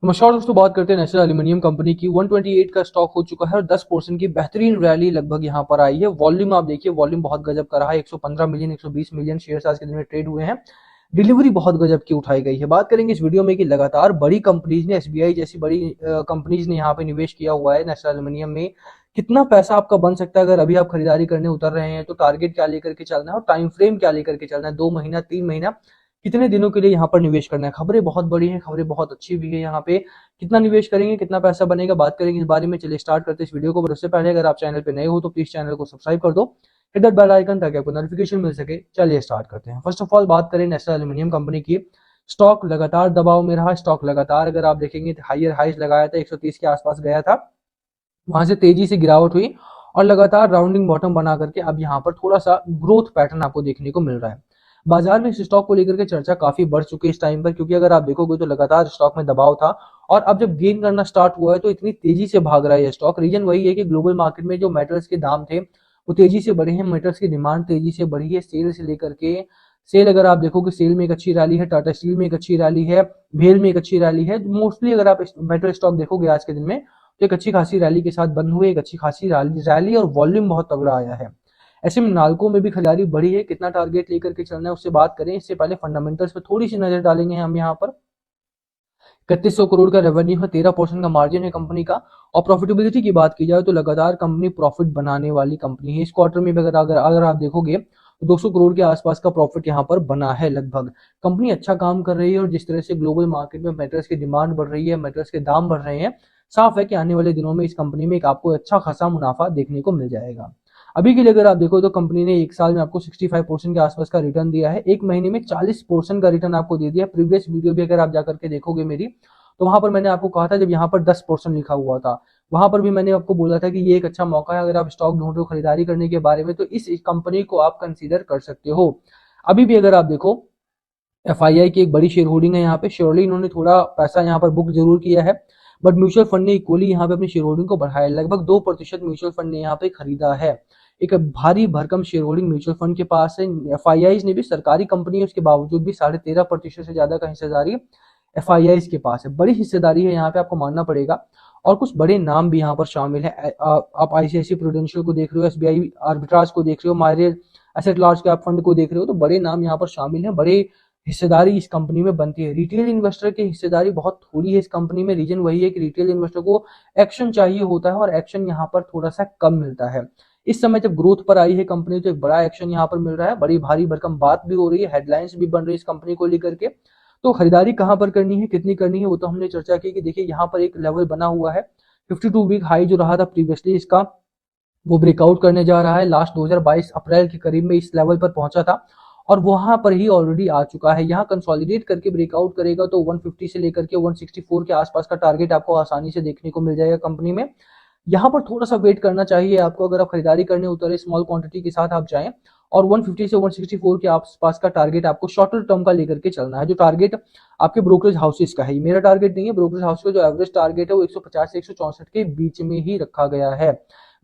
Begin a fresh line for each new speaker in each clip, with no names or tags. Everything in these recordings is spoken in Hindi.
नमस्कार दोस्तों, बात करते हैं नेशनल एल्यूमिनियम कंपनी की। 128 का स्टॉक हो चुका है और 10% की बेहतरीन रैली लगभग यहां पर आई है। वॉल्यूम आप देखिए, वॉल्यूम बहुत गजब का रहा है। 115 मिलियन 120 मिलियन शेयर आज के दिन में ट्रेड हुए हैं। डिलीवरी बहुत गजब की उठाई गई है। बात करेंगे इस वीडियो में कि लगातार बड़ी कंपनीज ने, एसबीआई जैसी बड़ी कंपनीज ने यहाँ पे निवेश किया हुआ है नेशनल एल्यूमिनियम में। कितना पैसा आपका बन सकता है अगर अभी आप खरीदारी करने उतर रहे हैं, तो टारगेट क्या लेकर के चलना है और टाइम फ्रेम क्या लेकर के चलना है, 2 महीना 3 महीना कितने दिनों के लिए यहाँ पर निवेश करना है। खबरें बहुत बड़ी हैं, खबरें बहुत अच्छी भी है। यहाँ पे कितना निवेश करेंगे, कितना पैसा बनेगा, बात करेंगे इस बारे में। चलिए स्टार्ट करते हैं इस वीडियो को। पर उससे पहले अगर आप चैनल पे नए हो तो प्लीज चैनल को सब्सक्राइब कर दो, हिट दैट बेल आइकन ताकि आपको नोटिफिकेशन मिल सके। चलिए स्टार्ट करते हैं। फर्स्ट ऑफ ऑल बात करें नेशनल एल्यूमिनियम कंपनी की। स्टॉक लगातार दबाव में रहा। स्टॉक लगातार, अगर आप देखेंगे, हायर हाइज लगाया था, 130 के आसपास गया था, वहां से तेजी से गिरावट हुई और लगातार राउंडिंग बॉटम बना करके अब यहाँ पर थोड़ा सा ग्रोथ पैटर्न आपको देखने को मिल रहा है। बाजार में इस स्टॉक को लेकर के चर्चा काफी बढ़ चुकी है इस टाइम पर, क्योंकि अगर आप देखोगे तो लगातार स्टॉक में दबाव था और अब जब गेन करना स्टार्ट हुआ है तो इतनी तेजी से भाग रहा है ये स्टॉक। रीजन वही है कि ग्लोबल मार्केट में जो मेटल्स के दाम थे वो तेजी से बढ़े हैं, मेटल्स की डिमांड तेजी से बढ़ी है। सेल से लेकर के, सेल अगर आप देखोगे, सेल में एक अच्छी रैली है, टाटा स्टील में एक अच्छी रैली है, भेल में एक अच्छी रैली है। मोस्टली अगर आप मेटल स्टॉक देखोगे आज के दिन में तो एक अच्छी खासी रैली के साथ बंद हुए, एक अच्छी खासी रैली और वॉल्यूम बहुत तगड़ा आया है। ऐसे में नाल्को में भी खरीदारी बढ़ी है। कितना टारगेट लेकर के चलना है उससे बात करें, इससे पहले फंडामेंटल्स पे थोड़ी सी नजर डालेंगे हम यहाँ पर। 3100 करोड़ का रेवेन्यू है, 13% का मार्जिन है कंपनी का। और प्रॉफिटेबिलिटी की बात की जाए तो लगातार कंपनी प्रॉफिट बनाने वाली कंपनी है। इस क्वार्टर में भी अगर आप देखोगे तो 200 करोड़ के आसपास का प्रॉफिट यहाँ पर बना है लगभग। कंपनी अच्छा काम कर रही है और जिस तरह से ग्लोबल मार्केट में मेटल्स की डिमांड बढ़ रही है, मेटल्स के दाम बढ़ रहे हैं, साफ है कि आने वाले दिनों में इस कंपनी में एक आपको अच्छा खासा मुनाफा देखने को मिल जाएगा। अभी के लिए अगर आप देखो तो कंपनी ने एक साल में आपको 65% के आसपास का रिटर्न दिया है, एक महीने में 40% का रिटर्न आपको दे दिया। प्रीवियस वीडियो भी अगर आप जाकर के देखोगे मेरी, तो वहां पर मैंने आपको कहा था, जब यहाँ पर 10% लिखा हुआ था, वहां पर भी मैंने आपको बोला था कि ये एक अच्छा मौका है अगर आप स्टॉक ढूंढ रहे हो खरीदारी करने के बारे में, तो इस कंपनी को आप कंसीडर कर सकते हो। अभी भी अगर आप देखो, एफआईआई की एक बड़ी शेयर होल्डिंग है यहाँ पे। श्योरली इन्होंने थोड़ा पैसा यहाँ पर बुक जरूर किया है, बट म्यूचुअल फंड ने इक्वली यहाँ पे अपनी शेयर होल्डिंग को बढ़ाया। लगभग 2% म्यूचुअल फंड ने यहाँ पे खरीदा है। एक भारी भरकम शेयर होल्डिंग म्यूचुअल फंड के पास है। एफआईआई ने भी, सरकारी कंपनी है उसके बावजूद भी, 13.5% से ज्यादा का हिस्सेदारी एफआईआई के पास है। बड़ी हिस्सेदारी है यहाँ पे, आपको मानना पड़ेगा। और कुछ बड़े नाम भी यहाँ पर शामिल है। आप आईसीआईसी प्रूडेंशियल को देख रहे हो, एसबीआई आर्बिट्राज को देख रहे हो, मारियर एसेट लार्ज कैप फंड को देख रहे हो, तो बड़े नाम यहाँ पर शामिल हैं। बड़े हिस्सेदारी इस कंपनी में बनती है। रिटेल इन्वेस्टर की हिस्सेदारी बहुत थोड़ी है इस कंपनी में। रीजन वही है कि रिटेल इन्वेस्टर को एक्शन चाहिए होता है और एक्शन यहाँ पर थोड़ा सा कम मिलता है। इस समय जब ग्रोथ पर आई है कंपनी तो एक बड़ा एक्शन यहाँ पर मिल रहा है, बड़ी भारी भरकम बात भी हो रही है, हेडलाइंस भी बन रही है इस कंपनी को लेकर के। तो खरीदारी कहाँ पर करनी है, कितनी करनी है, वो तो हमने चर्चा की कि देखिए यहाँ पर एक लेवल बना हुआ है। 52 वीक हाई जो रहा था प्रीवियसली इसका, वो ब्रेकआउट करने जा रहा है। लास्ट 2022 अप्रैल के करीब में इस लेवल पर पहुंचा था और वहां पर ही ऑलरेडी आ चुका है। यहाँ कंसोलिडेट करके ब्रेकआउट करेगा तो 150 से लेकर के 164 के आसपास का टारगेट आपको आसानी से देखने को मिल जाएगा कंपनी में। यहाँ पर थोड़ा सा वेट करना चाहिए आपको। अगर आप खरीदारी करने उतरे, स्मॉल क्वांटिटी के साथ आप जाएं, और 150 से 164 के आसपास का टारगेट आपको शॉर्टर टर्म का लेकर के चलना है। जो टारगेट आपके ब्रोकरेज हाउसेस का है, मेरा टारगेट नहीं है, ब्रोकरेज हाउस का जो एवरेज टारगेट है वो 150 से 164 के बीच में ही रखा गया है।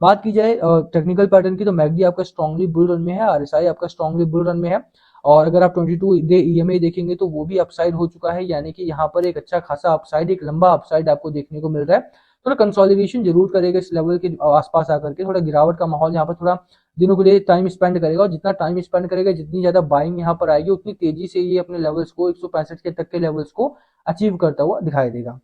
बात की जाए टेक्निकल पैटर्न की, तो मैगडी आपका स्ट्रांगली बुल रन में है, आरएसआई आपका स्ट्रांगली बुल रन में है। और अगर आप 22 डे ईएमए देखेंगे तो वो भी अपसाइड हो चुका है, यानी कि यहाँ पर एक अच्छा खासा अपसाइड, एक लंबा अपसाइड आपको देखने को मिल रहा है। थोड़ा कंसोलिडेशन जरूर करेगा इस लेवल के आसपास आकर के, थोड़ा गिरावट का माहौल यहाँ पर थोड़ा दिनों के लिए टाइम स्पेंड करेगा। और जितना टाइम स्पेंड करेगा, जितनी ज्यादा बाइंग यहाँ पर आएगी, उतनी तेजी से ये अपने लेवल्स को, 165 के तक के लेवल्स को अचीव करता हुआ दिखाई देगा।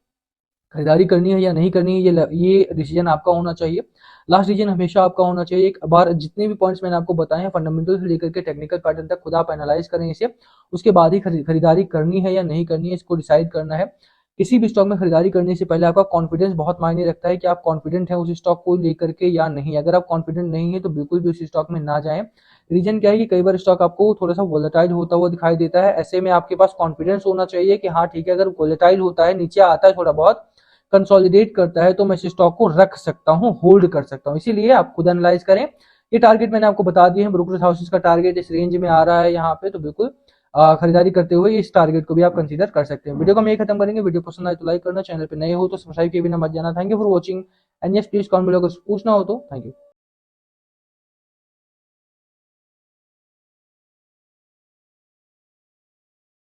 खरीदारी करनी है या नहीं करनी है, ये डिसीजन आपका होना चाहिए। लास्ट डिसीजन हमेशा आपका होना चाहिए। एक बार जितने भी पॉइंट्स मैंने आपको बताए हैं, फंडामेंटल से लेकर के टेक्निकल पैटर्न तक, खुद आप एनालाइज करें इसे, उसके बाद ही खरीदारी करनी है या नहीं करनी है, इसको डिसाइड करना है। किसी भी स्टॉक में खरीदारी करने से पहले आपका कॉन्फिडेंस बहुत मायने रखता है कि आप कॉन्फिडेंट हैं उस स्टॉक को लेकर के या नहीं। अगर आप कॉन्फिडेंट नहीं है तो बिल्कुल भी उस स्टॉक में ना जाएं। रीजन क्या है कि कई बार स्टॉक आपको थोड़ा सा वोलेटाइल होता हुआ दिखाई देता है। ऐसे में आपके पास कॉन्फिडेंस होना चाहिए कि हाँ ठीक है, अगर वोलेटाइल होता है, नीचे आता है, थोड़ा बहुत कंसोलिडेट करता है, तो मैं इस स्टॉक को रख सकता हूँ, होल्ड कर सकता हूँ। इसीलिए आप खुद एनालाइज करें। ये टारगेट मैंने आपको बता दिए हैं, ब्रोकरेज हाउसेस का टारगेट इस रेंज में आ रहा है यहाँ पे, तो बिल्कुल खरीदारी करते हुए इस टारगेट को भी आप कंसीडर कर सकते हैं। वीडियो को हम यही खत्म करेंगे। वीडियो पसंद आए तो लाइक करना, चैनल पे नए हो तो सब्सक्राइब किए बिना मत जाना। Thank you for watching and yes please comment below अगर पूछना हो तो। Thank you.